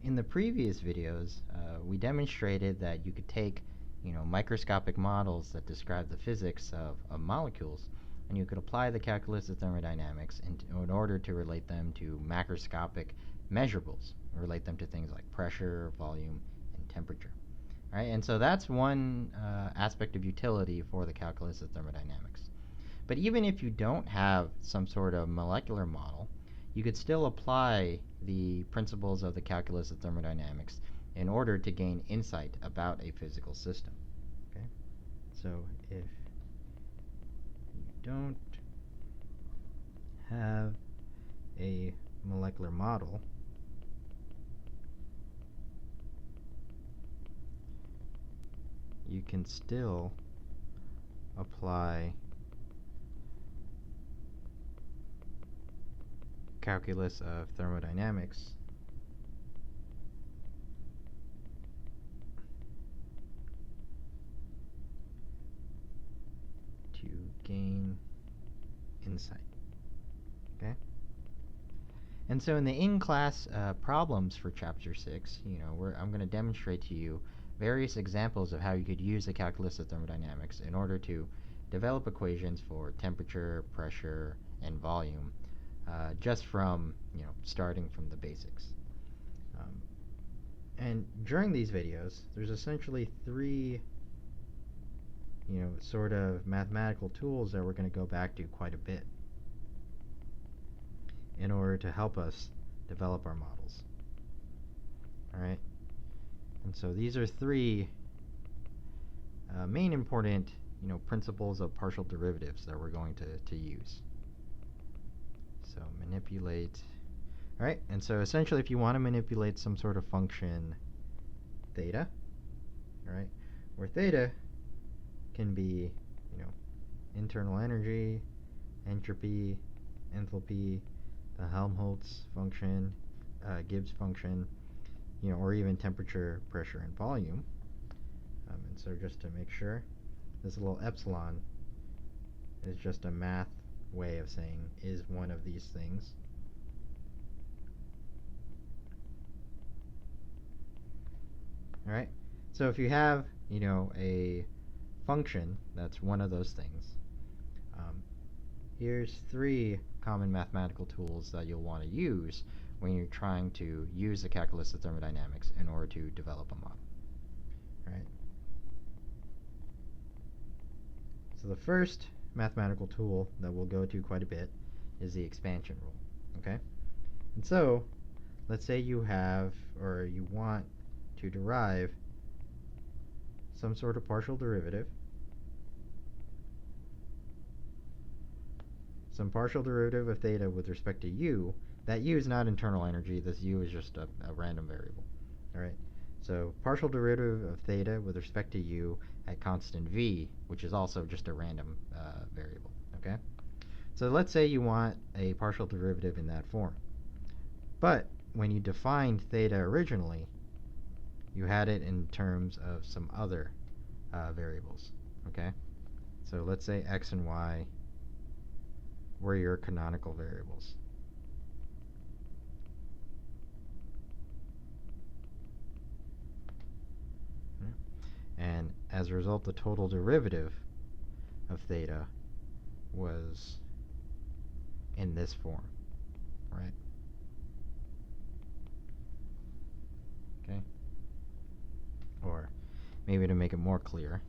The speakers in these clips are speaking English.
in the previous videos, we demonstrated that you could take, microscopic models that describe the physics of molecules, and you could apply the calculus of thermodynamics in order to relate them to macroscopic measurables, relate them to things like pressure, volume, and temperature. Right? And so that's one aspect of utility for the calculus of thermodynamics. But even if you don't have some sort of molecular model, you could still apply the principles of the calculus of thermodynamics in order to gain insight about a physical system. Okay? So if you don't have a molecular model, you can still apply calculus of thermodynamics to gain insight. Okay? And so in the in-class problems for Chapter 6, I'm going to demonstrate to you various examples of how you could use the calculus of thermodynamics in order to develop equations for temperature, pressure, and volume, just from, starting from the basics. And during these videos, there's essentially three, sort of mathematical tools that we're going to go back to quite a bit in order to help us develop our models. All right? And so these are three main important, principles of partial derivatives that we're going to use. So manipulate. All right? And so essentially, if you want to manipulate some sort of function theta, all right, where theta can be, internal energy, entropy, enthalpy, the Helmholtz function, Gibbs function, or even temperature, pressure, and volume. And so just to make sure, this little epsilon is just a math way of saying is one of these things. All right. So if you have, a function that's one of those things, here's three common mathematical tools that you'll want to use when you're trying to use the calculus of thermodynamics in order to develop a model. Right? So the first mathematical tool that we'll go to quite a bit is the expansion rule. Okay? And so let's say you have, or you want to derive some sort of partial derivative, some partial derivative of theta with respect to u. That u is not internal energy. This u is just a random variable. All right. So partial derivative of theta with respect to u at constant v, which is also just a random variable. Okay. So let's say you want a partial derivative in that form. But when you defined theta originally, you had it in terms of some other variables. Okay. So let's say x and y were your canonical variables. And as a result, the total derivative of theta was in this form, right? Okay. Or maybe to make it more clear,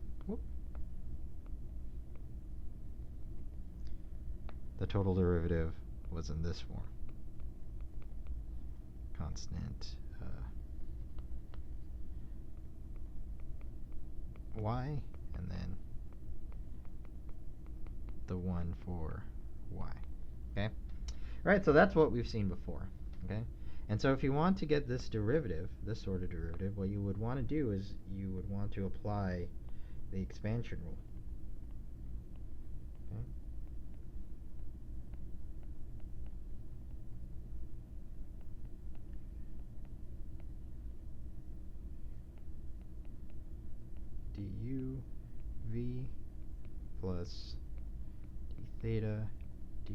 the total derivative was in this form. Constant y, and then the one for y. Okay? All right, so that's what we've seen before. Okay? And so if you want to get this derivative, this sort of derivative, what you would want to do is you would want to apply the expansion rule. Okay? du v plus d theta dy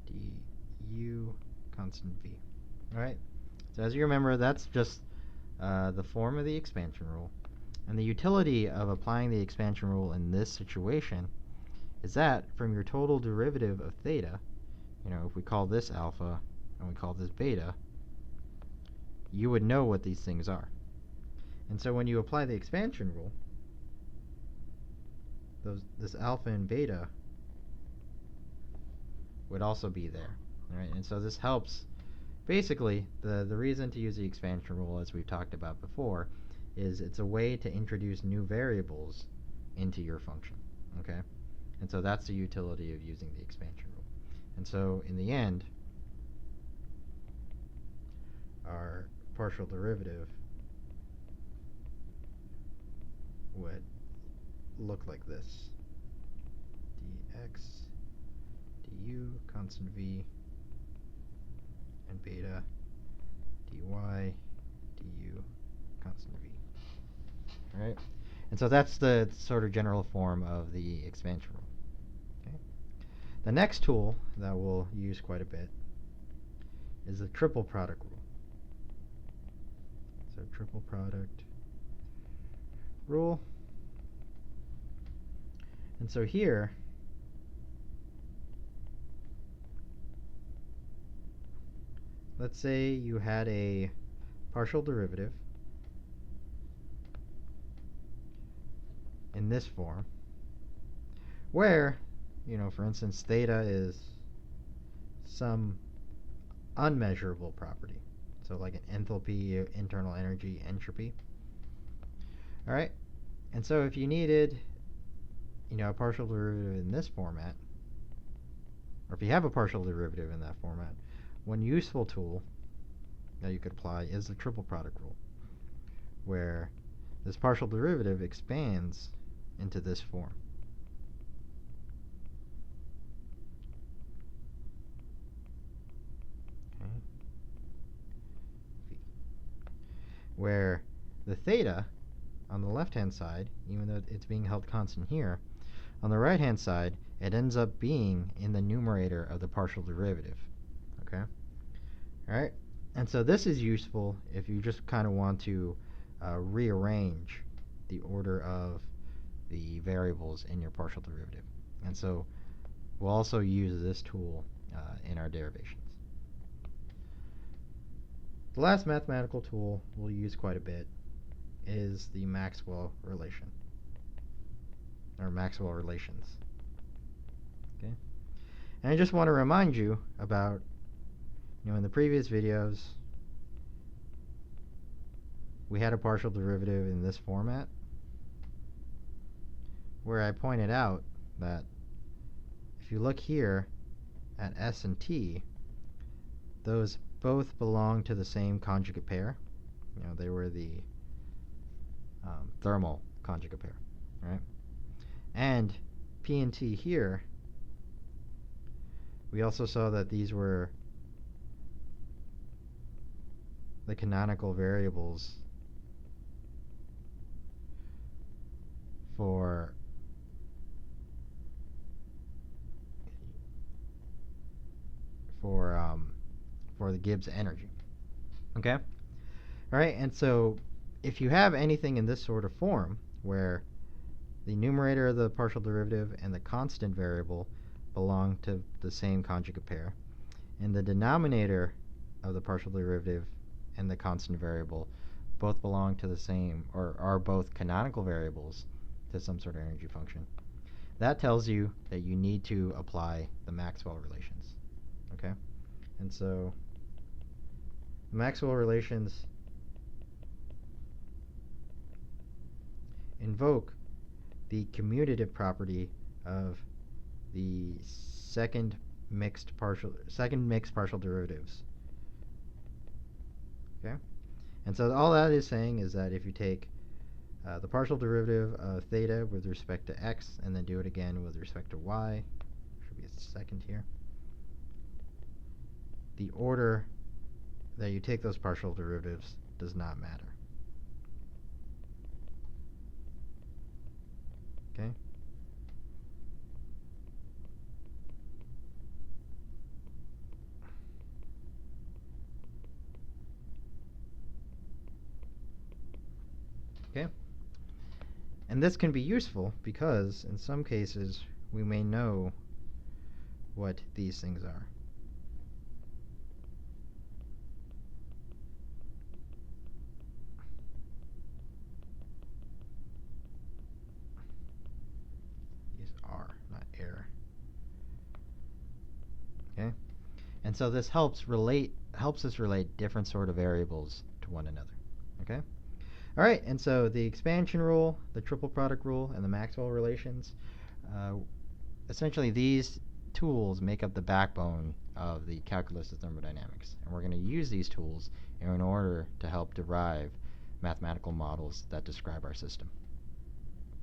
dy du constant v. All right. So as you remember, that's just the form of the expansion rule. And the utility of applying the expansion rule in this situation is that from your total derivative of theta, if we call this alpha and we call this beta, you would know what these things are. And so when you apply the expansion rule, this alpha and beta would also be there. All right? And so this helps. Basically, the reason to use the expansion rule, as we've talked about before, is it's a way to introduce new variables into your function. Okay? And so that's the utility of using the expansion rule. And so in the end, our partial derivative would look like this. dx du constant v and beta dy du constant v. All right? And so that's the sort of general form of the expansion rule. Okay? The next tool that we'll use quite a bit is the triple product rule. So triple product rule. And so here, let's say you had a partial derivative in this form where, for instance, theta is some unmeasurable property. So like an enthalpy, internal energy, entropy. All right? And so if you needed, a partial derivative in this format, or if you have a partial derivative in that format, one useful tool that you could apply is the triple product rule, where this partial derivative expands into this form. Okay. Where the theta on the left-hand side, even though it's being held constant here, on the right-hand side, it ends up being in the numerator of the partial derivative. Okay? All right? And so this is useful if you just kind of want to rearrange the order of the variables in your partial derivative. And so we'll also use this tool in our derivations. The last mathematical tool we'll use quite a bit is the Maxwell relation, or Maxwell relations. Okay? And I just want to remind you about, in the previous videos, we had a partial derivative in this format, where I pointed out that if you look here at S and T, those both belong to the same conjugate pair. They were the thermal conjugate pair, right? And P and T here, we also saw that these were the canonical variables for the Gibbs energy. Okay? All right, and so if you have anything in this sort of form where the numerator of the partial derivative and the constant variable belong to the same conjugate pair, and the denominator of the partial derivative and the constant variable both belong to the same, or are both canonical variables to some sort of energy function, that tells you that you need to apply the Maxwell relations. Okay? And so the Maxwell relations invoke the commutative property of the second mixed partial derivatives. Okay? And so all that is saying is that if you take the partial derivative of theta with respect to x and then do it again with respect to y, should be a second here, the order that you take those partial derivatives does not matter. Okay? Okay? And this can be useful because in some cases we may know what these things are. These are, not air. Okay? And so this helps us relate different sort of variables to one another. Okay? All right, and so the expansion rule, the triple product rule, and the Maxwell relations, essentially these tools make up the backbone of the calculus of thermodynamics. And we're going to use these tools in order to help derive mathematical models that describe our system.